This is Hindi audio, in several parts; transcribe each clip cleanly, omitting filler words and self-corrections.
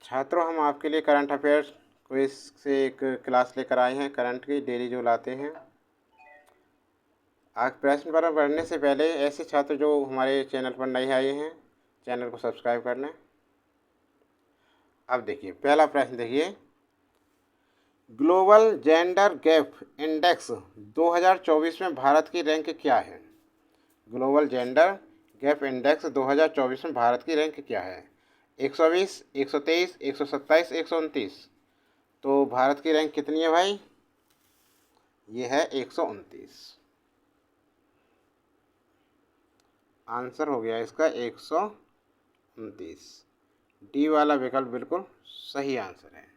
छात्रों, हम आपके लिए करंट अफेयर्स क्विज से एक क्लास लेकर आए हैं, करंट की डेली जो लाते हैं। आज प्रश्न पत्र पढ़ने से पहले ऐसे छात्र जो हमारे चैनल पर नए आए हैं, चैनल को सब्सक्राइब कर लें। अब देखिए, पहला प्रश्न देखिए, ग्लोबल जेंडर गैप इंडेक्स 2024 में भारत की रैंक क्या है? ग्लोबल जेंडर गैप इंडेक्स 2024 में भारत की रैंक क्या है? 120, 123, 127, 129। तो भारत की रैंक कितनी है भाई? ये है 129। आंसर हो गया इसका 129। डी वाला विकल्प बिल्कुल सही आंसर है।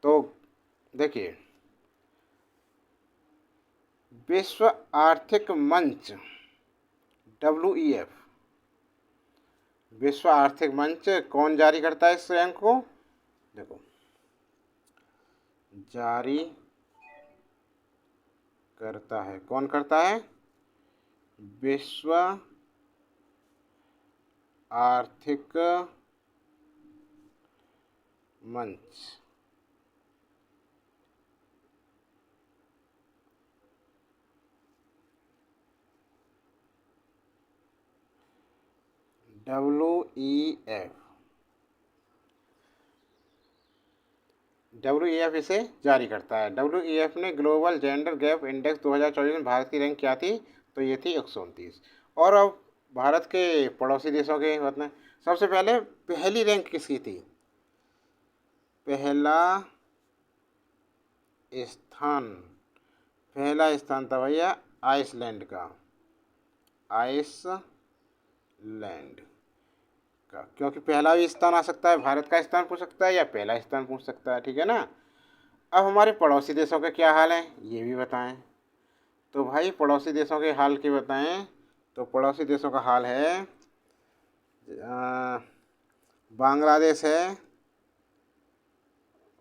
तो देखिए, विश्व आर्थिक मंच WEF, विश्व आर्थिक मंच कौन जारी करता है इस रैंक को? देखो, जारी करता है, कौन करता है? विश्व आर्थिक मंच। WEF इसे जारी करता है। WEF ने ग्लोबल जेंडर गैप इंडेक्स 2024 में भारत की रैंक क्या थी? तो ये थी 129। और अब भारत के पड़ोसी देशों के मतलब सबसे पहले पहली रैंक किसकी थी? पहला स्थान था भैया आइसलैंड का। आइसलैंड का, क्योंकि पहला भी स्थान आ सकता है, भारत का स्थान पूछ सकता है या पहला स्थान पूछ सकता है, ठीक है ना। अब हमारे पड़ोसी देशों के क्या हाल है ये भी बताएं। तो भाई पड़ोसी देशों के हाल के बताएं। तो पड़ोसी देशों का हाल है, बांग्लादेश है,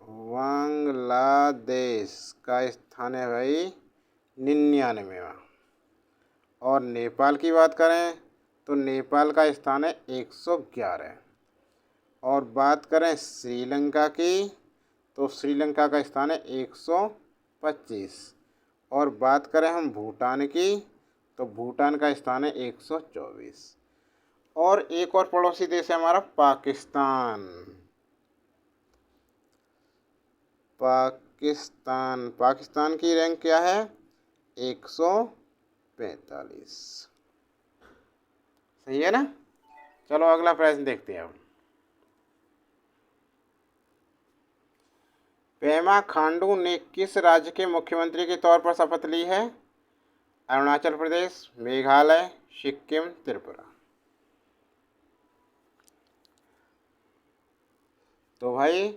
बांग्लादेश का स्थान है भाई 99वां। और नेपाल की बात करें तो नेपाल का स्थान है 111। और बात करें श्रीलंका की तो श्रीलंका का स्थान है 125। और बात करें हम भूटान की तो भूटान का स्थान है 124। और एक और पड़ोसी देश है हमारा पाकिस्तान। पाकिस्तान की रैंक क्या है? 145। सही है ना। चलो अगला प्रश्न देखते हैं अब। पेमा खांडू ने किस राज्य के मुख्यमंत्री के तौर पर शपथ ली है? अरुणाचल प्रदेश, मेघालय, सिक्किम, त्रिपुरा। तो भाई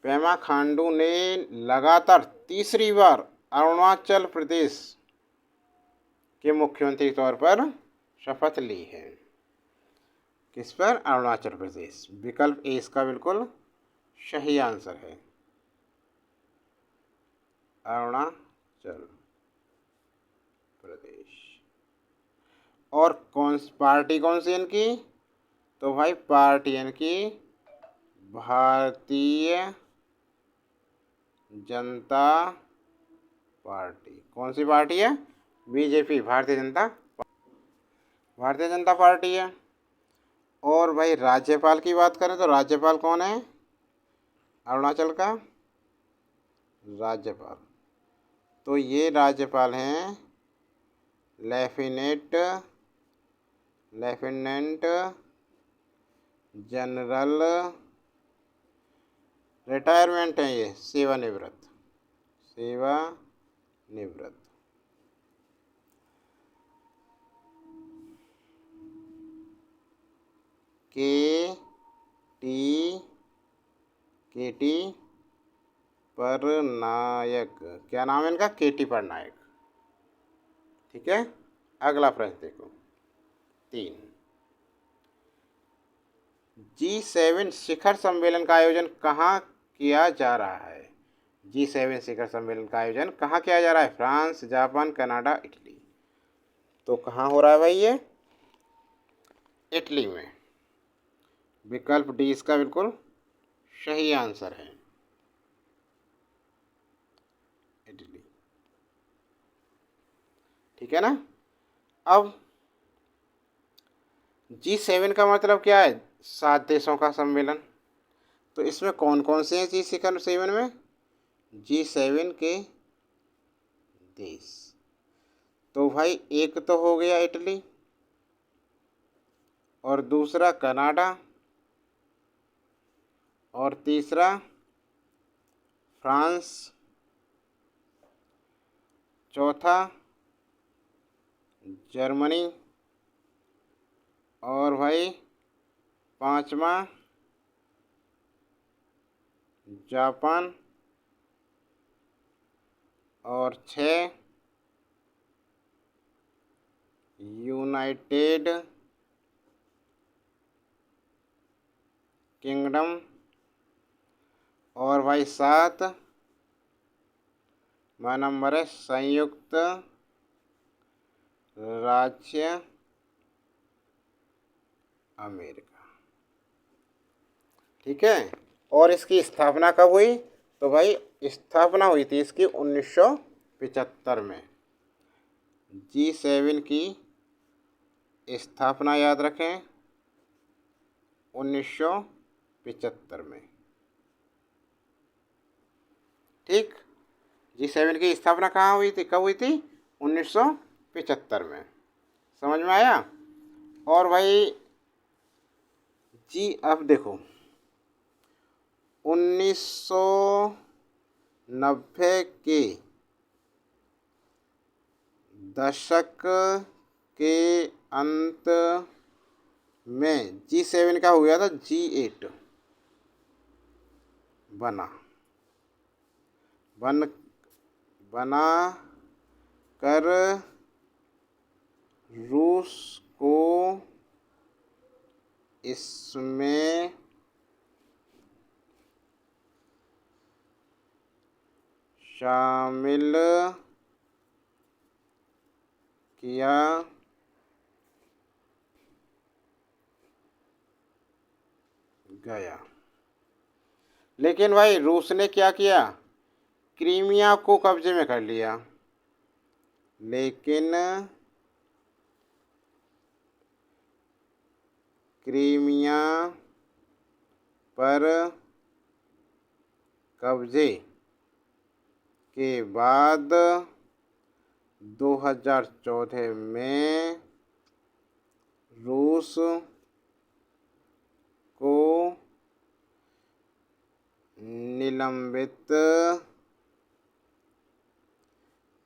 पेमा खांडू ने लगातार तीसरी बार अरुणाचल प्रदेश के मुख्यमंत्री के तौर पर शपथ ली है। किस पर? अरुणाचल प्रदेश। विकल्प ए इसका बिल्कुल सही आंसर है, अरुणाचल प्रदेश। और पार्टी कौन सी इनकी? तो भाई पार्टी इनकी भारतीय जनता पार्टी। कौन सी पार्टी है? BJP, भारतीय जनता पार्टी है। और भाई राज्यपाल की बात करें तो राज्यपाल कौन है अरुणाचल का? राज्यपाल, तो ये राज्यपाल हैं लेफ्टिनेंट जनरल, रिटायरमेंट है ये, सेवानिवृत्त के टी परनायक। क्या नाम है इनका? KT परनायक। ठीक है। अगला प्रश्न देखो 3। G7 शिखर सम्मेलन का आयोजन कहाँ किया जा रहा है? G7 शिखर सम्मेलन का आयोजन कहाँ किया जा रहा है? France, Japan, Canada, Italy. तो कहाँ हो रहा है भाई? ये इटली में। विकल्प डी इसका बिल्कुल सही आंसर है, इटली। ठीक है ना। अब G7 का मतलब क्या है? 7 देशों का सम्मेलन। तो इसमें कौन कौन से हैं G7 में? G7 के देश। तो भाई एक तो हो गया इटली, और दूसरा कनाडा, और तीसरा फ्रांस, चौथा जर्मनी, और भाई पांचवा जापान, और 6 यूनाइटेड किंगडम, और भाई 7 नंबर है संयुक्त राज्य अमेरिका। ठीक है। और इसकी स्थापना कब हुई? तो भाई स्थापना हुई थी इसकी 1975 में। G7 की स्थापना याद रखें 1975 में। ठीक। G7 की स्थापना कहाँ हुई थी, कब हुई थी? 1975 में। समझ में आया। और भाई अब देखो 1990 के दशक के अंत में G7 का हो गया था G8 बना कर रूस को इसमें शामिल किया गया। लेकिन भाई रूस ने क्या किया? क्रीमिया को कब्जे में कर लिया। लेकिन क्रीमिया पर कब्जे के बाद 2014 में रूस को निलंबित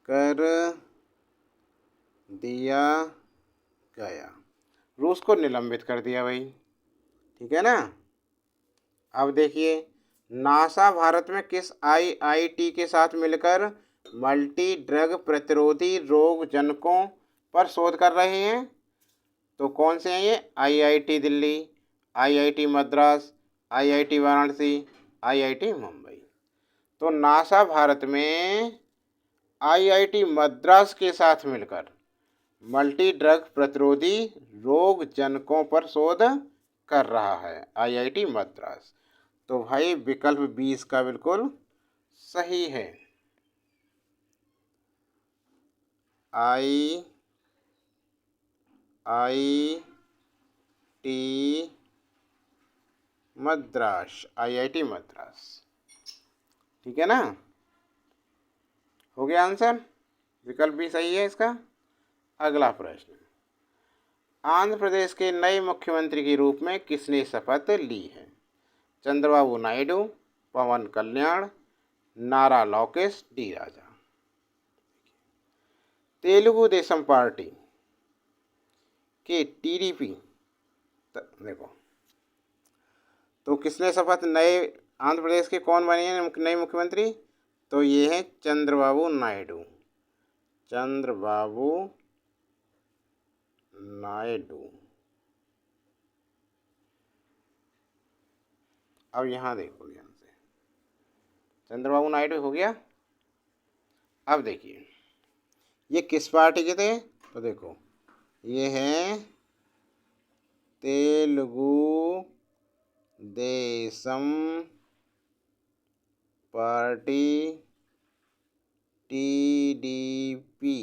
कर दिया गया। रूस को निलंबित कर दिया भाई। ठीक है ना। अब देखिए नासा भारत में किस IIT के साथ मिलकर मल्टी ड्रग प्रतिरोधी रोग जनकों पर शोध कर रहे हैं? तो कौन से हैं ये? IIT Delhi, IIT Madras, IIT Varanasi, IIT Mumbai. तो नासा भारत में IIT मद्रास के साथ मिलकर मल्टी ड्रग प्रतिरोधी रोग जनकों पर शोध कर रहा है, IIT मद्रास। तो भाई विकल्प 20 का बिल्कुल सही है। IIT Madras, IIT Madras. ठीक है ना। हो गया आंसर, विकल्प भी सही है इसका। अगला प्रश्न, आंध्र प्रदेश के नए मुख्यमंत्री के रूप में किसने शपथ ली है? चंद्रबाबू नायडू, पवन कल्याण, नारा लोकेश, डी राजा। तेलुगु देशम पार्टी के TDP देखो, तो किसने शपथ, नए आंध्र प्रदेश के कौन बने हैं नए मुख्यमंत्री? तो ये है चंद्रबाबू नायडू। चंद्रबाबू नायडू। अब यहाँ देखो ध्यान से, चंद्रबाबू नायडू हो गया। अब देखिए ये किस पार्टी के थे? तो देखो ये हैं तेलुगु देशम पार्टी टीडीपी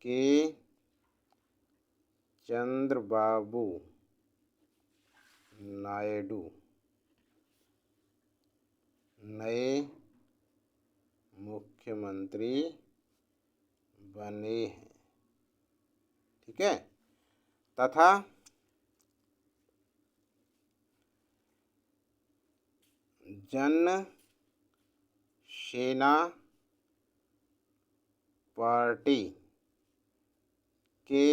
के चंद्रबाबू नायडू नए मुख्यमंत्री बने हैं। ठीक है। तथा जन सेना पार्टी के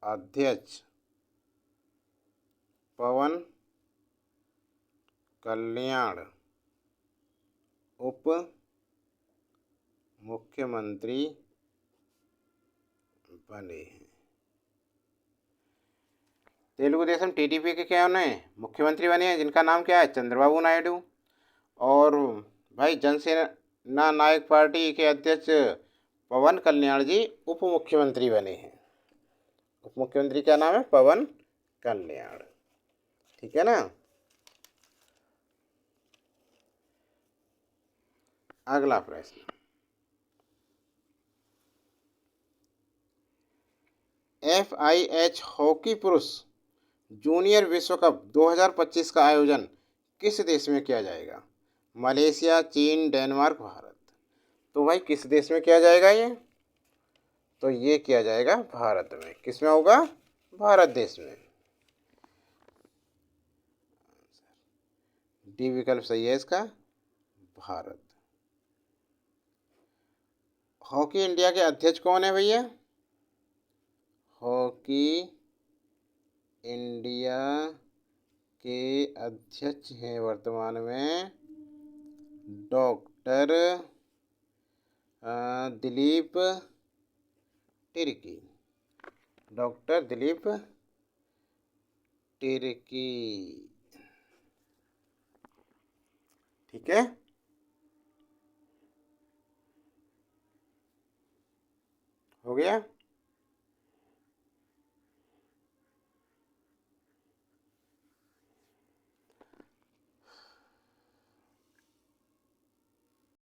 अध्यक्ष पवन कल्याण उप मुख्यमंत्री बने हैं। तेलुगु देशम टीडीपी के क्या उन्हें मुख्यमंत्री बने हैं, जिनका नाम क्या है, चंद्रबाबू नायडू। और भाई जनसेना नायक पार्टी के अध्यक्ष पवन कल्याण जी उप मुख्यमंत्री बने हैं। उप मुख्यमंत्री का नाम है पवन कल्याण। ठीक है ना। अगला प्रश्न, FIH हॉकी पुरुष जूनियर विश्व कप 2025 का आयोजन किस देश में किया जाएगा? मलेशिया, चीन, डेनमार्क, भारत। तो भाई किस देश में किया जाएगा ये? तो ये किया जाएगा भारत में। किस में होगा? भारत देश में। डी विकल्प सही है इसका, भारत। हॉकी इंडिया के अध्यक्ष कौन है भैया? हॉकी इंडिया के अध्यक्ष हैं वर्तमान में डॉक्टर दिलीप तिर्की। डॉक्टर दिलीप तिर्की। ठीक है। हो गया।